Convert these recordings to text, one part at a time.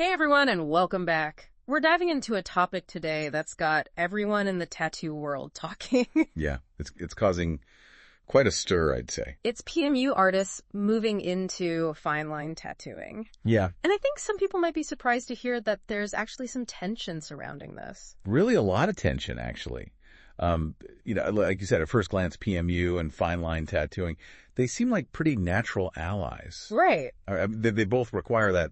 Hey everyone, and welcome back. We're diving into a topic today that's got everyone in the tattoo world talking. Yeah, it's causing quite a stir, I'd say. It's PMU artists moving into fine line tattooing. Yeah. And I think some people might be surprised to hear that there's actually some tension surrounding this. Really a lot of tension, actually. Like you said, at first glance, PMU and fine line tattooing, they seem like pretty natural allies. Right. They both require that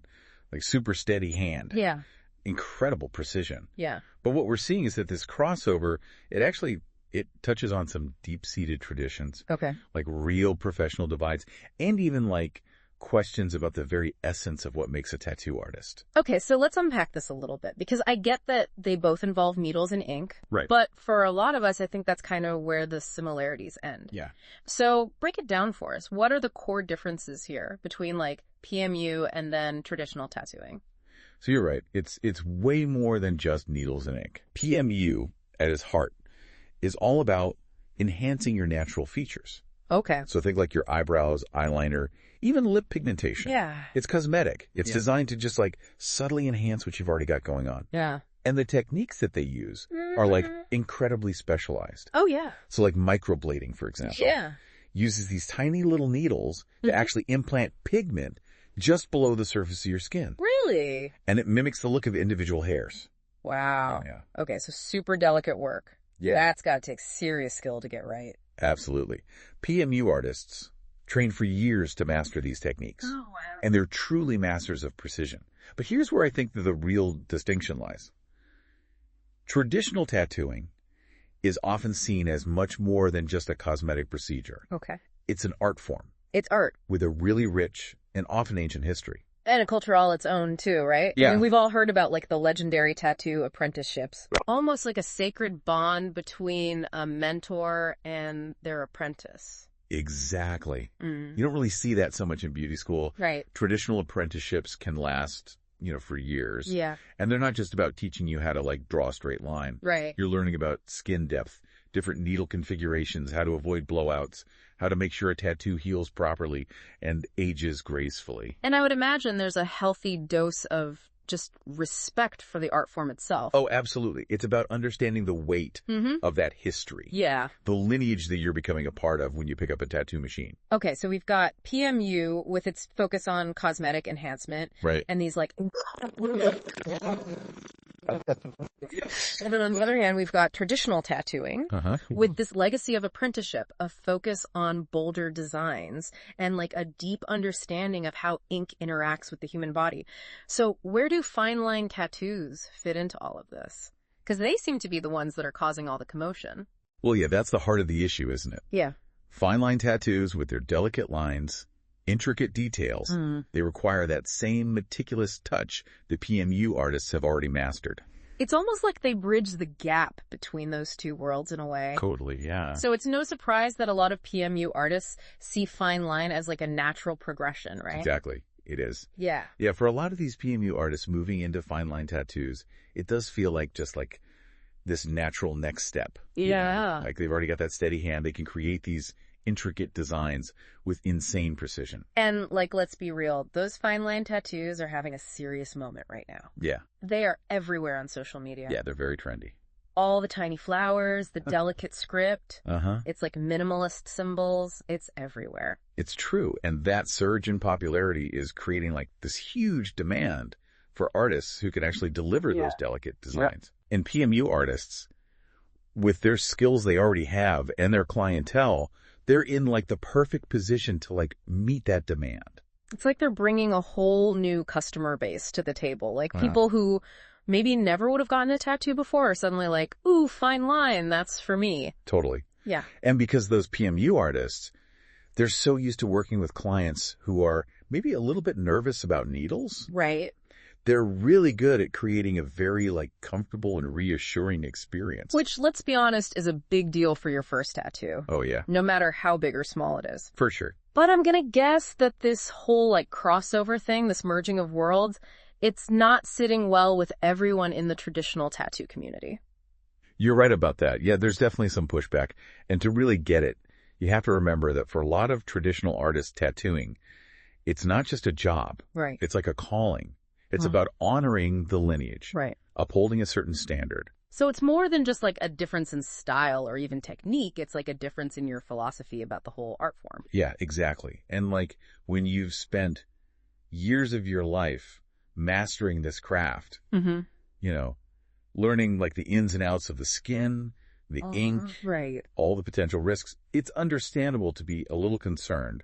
like super steady hand. Yeah. Incredible precision. Yeah. But what we're seeing is that this crossover, it touches on some deep-seated traditions. Okay. Like real professional divides, and even like questions about the very essence of what makes a tattoo artist. Okay, so let's unpack this a little bit, because I get that they both involve needles and ink. Right. But for a lot of us, I think that's kind of where the similarities end. Yeah. So break it down for us. What are the core differences here between like PMU and then traditional tattooing? So you're right. It's way more than just needles and ink. PMU, at its heart, is all about enhancing your natural features. Okay. So think like your eyebrows, eyeliner, even lip pigmentation. Yeah. It's cosmetic. It's designed to just like subtly enhance what you've already got going on. Yeah. And the techniques that they use are like incredibly specialized. Oh, yeah. So like microblading, for example. Yeah. Uses these tiny little needles to actually implant pigment just below the surface of your skin. Really? And it mimics the look of individual hairs. Wow. Yeah. Okay, so super delicate work. Yeah. That's got to take serious skill to get right. Absolutely. PMU artists train for years to master these techniques. Oh, wow. And they're truly masters of precision. But here's where I think that the real distinction lies. Traditional tattooing is often seen as much more than just a cosmetic procedure. Okay. It's an art form It's art. with a really rich and often ancient history. And a culture all its own, too, right? Yeah. I mean, we've all heard about, like, the legendary tattoo apprenticeships. Almost like a sacred bond between a mentor and their apprentice. Exactly. Mm. You don't really see that so much in beauty school. Right. Traditional apprenticeships can last, for years. Yeah. And they're not just about teaching you how to, like, draw a straight line. Right. You're learning about skin depth, different needle configurations, how to avoid blowouts, how to make sure a tattoo heals properly and ages gracefully. And I would imagine there's a healthy dose of just respect for the art form itself. Oh, absolutely. It's about understanding the weight of that history. Yeah. The lineage that you're becoming a part of when you pick up a tattoo machine. Okay, so we've got PMU with its focus on cosmetic enhancement. Right. And these like... And then on the other hand, we've got traditional tattooing with this legacy of apprenticeship, a focus on bolder designs, and like a deep understanding of how ink interacts with the human body. So where do fine line tattoos fit into all of this? Because they seem to be the ones that are causing all the commotion. Well, yeah, that's the heart of the issue, isn't it? Yeah. Fine line tattoos with their delicate lines, intricate details, they require that same meticulous touch the PMU artists have already mastered. It's almost like they bridge the gap between those two worlds in a way. Totally, yeah. So it's no surprise that a lot of PMU artists see fine line as like a natural progression, right? Exactly. It is. Yeah. Yeah, for a lot of these PMU artists moving into fine line tattoos, it does feel like just like this natural next step. Yeah. Like they've already got that steady hand. They can create these intricate designs with insane precision. And like, let's be real, those fine line tattoos are having a serious moment right now. Yeah. They are everywhere on social media. Yeah, they're very trendy. All the tiny flowers, the delicate script. It's like minimalist symbols. It's everywhere. It's true. And that surge in popularity is creating like this huge demand for artists who can actually deliver those delicate designs. And PMU artists, with their skills they already have and their clientele, they're in like the perfect position to like meet that demand. It's like they're bringing a whole new customer base to the table. Like people who maybe never would have gotten a tattoo before are suddenly like, ooh, fine line, that's for me. Totally. Yeah. And because those PMU artists, they're so used to working with clients who are maybe a little bit nervous about needles. Right. They're really good at creating a very like comfortable and reassuring experience. Which, let's be honest, is a big deal for your first tattoo. Oh, yeah. No matter how big or small it is. For sure. But I'm gonna guess that this whole like crossover thing, this merging of worlds, it's not sitting well with everyone in the traditional tattoo community. You're right about that. Yeah, there's definitely some pushback. And to really get it, you have to remember that for a lot of traditional artists tattooing, it's not just a job. Right. It's like a calling. It's about honoring the lineage, right, upholding a certain standard. So it's more than just like a difference in style or even technique. It's like a difference in your philosophy about the whole art form. Yeah, exactly. And like when you've spent years of your life mastering this craft, you know, learning like the ins and outs of the skin, the ink, right, all the potential risks, it's understandable to be a little concerned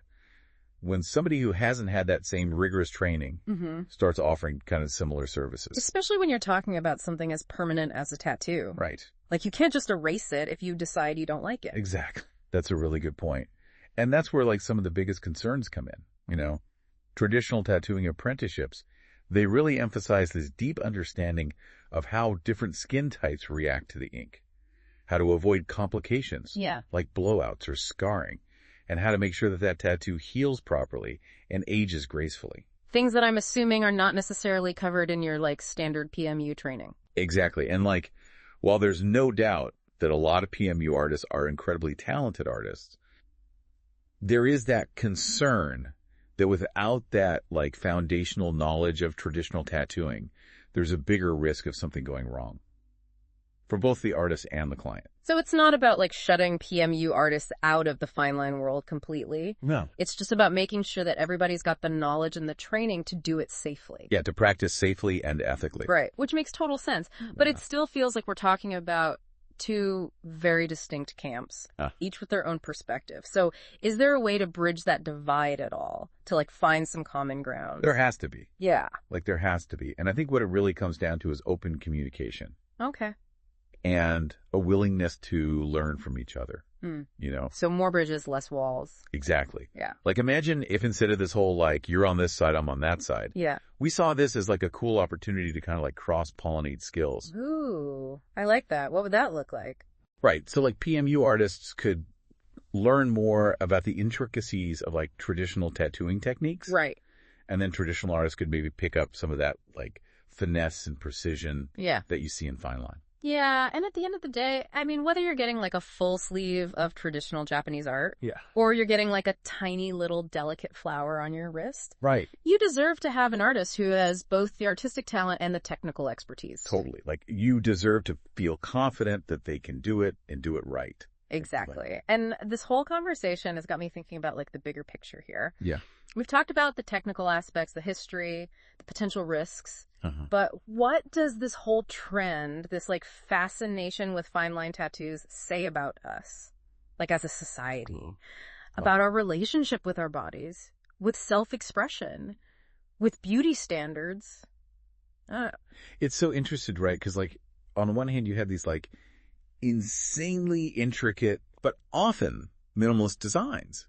when somebody who hasn't had that same rigorous training starts offering kind of similar services. Especially when you're talking about something as permanent as a tattoo. Right. Like you can't just erase it if you decide you don't like it. Exactly. That's a really good point. And that's where like some of the biggest concerns come in, you know. Traditional tattooing apprenticeships, they really emphasize this deep understanding of how different skin types react to the ink, how to avoid complications like blowouts or scarring, and how to make sure that that tattoo heals properly and ages gracefully. Things that I'm assuming are not necessarily covered in your like standard PMU training. Exactly. And like, while there's no doubt that a lot of PMU artists are incredibly talented artists, there is that concern that without that like foundational knowledge of traditional tattooing, there's a bigger risk of something going wrong for both the artist and the client. So it's not about like shutting PMU artists out of the fine line world completely. No. It's just about making sure that everybody's got the knowledge and the training to do it safely. Yeah, to practice safely and ethically. Right, which makes total sense. But it still feels like we're talking about two very distinct camps, each with their own perspective. So is there a way to bridge that divide at all, to like find some common ground? There has to be. Yeah. Like there has to be. And I think what it really comes down to is open communication. Okay. And a willingness to learn from each other, you know? So more bridges, less walls. Exactly. Yeah. Like imagine if instead of this whole like, you're on this side, I'm on that side. Yeah. We saw this as like a cool opportunity to kind of like cross-pollinate skills. Ooh, I like that. What would that look like? Right. So like PMU artists could learn more about the intricacies of like traditional tattooing techniques. Right. And then traditional artists could maybe pick up some of that like finesse and precision that you see in fine line. Yeah, and at the end of the day, I mean, whether you're getting like a full sleeve of traditional Japanese art, or you're getting like a tiny little delicate flower on your wrist, right, you deserve to have an artist who has both the artistic talent and the technical expertise. Totally. Like you deserve to feel confident that they can do it and do it right. Exactly. And this whole conversation has got me thinking about like the bigger picture here. Yeah. We've talked about the technical aspects, the history, the potential risks. But what does this whole trend, this like fascination with fine line tattoos say about us, like as a society, about our relationship with our bodies, with self-expression, with beauty standards? It's so interesting, right? Because like on one hand, you have these like insanely intricate, but often minimalist designs.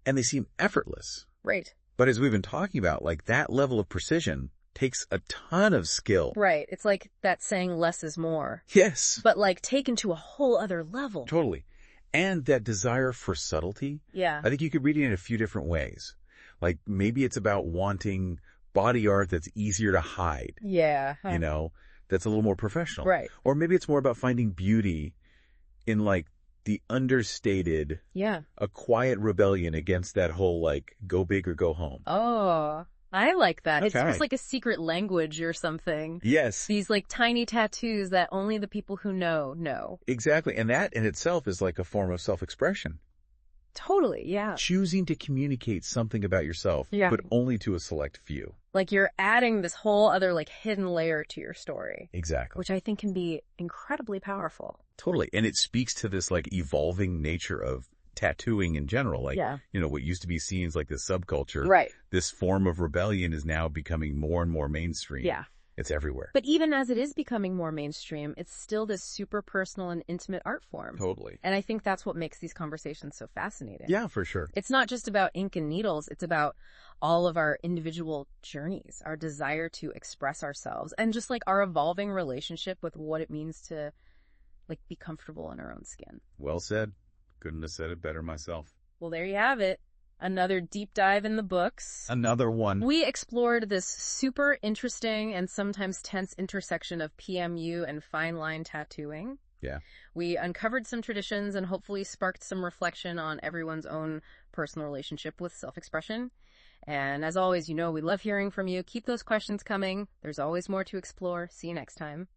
And they seem effortless. Right. But as we've been talking about, like that level of precision takes a ton of skill. Right. It's like that saying less is more. Yes. But like taken to a whole other level. Totally. And that desire for subtlety. Yeah. I think you could read it in a few different ways. Like maybe it's about wanting body art that's easier to hide. Yeah. You know, that's a little more professional. Right. Or maybe it's more about finding beauty in like the understated, a quiet rebellion against that whole like go big or go home. Oh, I like that. Okay. It's just like a secret language or something. Yes. These like tiny tattoos that only the people who know. Exactly. And that in itself is like a form of self-expression. Totally, yeah. Choosing to communicate something about yourself, but only to a select few. Like you're adding this whole other like hidden layer to your story. Exactly. Which I think can be incredibly powerful. Totally. And it speaks to this like evolving nature of tattooing in general. Like, you know, what used to be seen as like this subculture. Right. This form of rebellion is now becoming more and more mainstream. Yeah. It's everywhere. But even as it is becoming more mainstream, it's still this super personal and intimate art form. Totally. And I think that's what makes these conversations so fascinating. Yeah, for sure. It's not just about ink and needles. It's about all of our individual journeys, our desire to express ourselves, and just like our evolving relationship with what it means to like be comfortable in our own skin. Well said. Couldn't have said it better myself. Well, there you have it. Another deep dive in the books. Another one. We explored this super interesting and sometimes tense intersection of PMU and fine line tattooing. Yeah. We uncovered some traditions and hopefully sparked some reflection on everyone's own personal relationship with self-expression. And as always, we love hearing from you. Keep those questions coming. There's always more to explore. See you next time.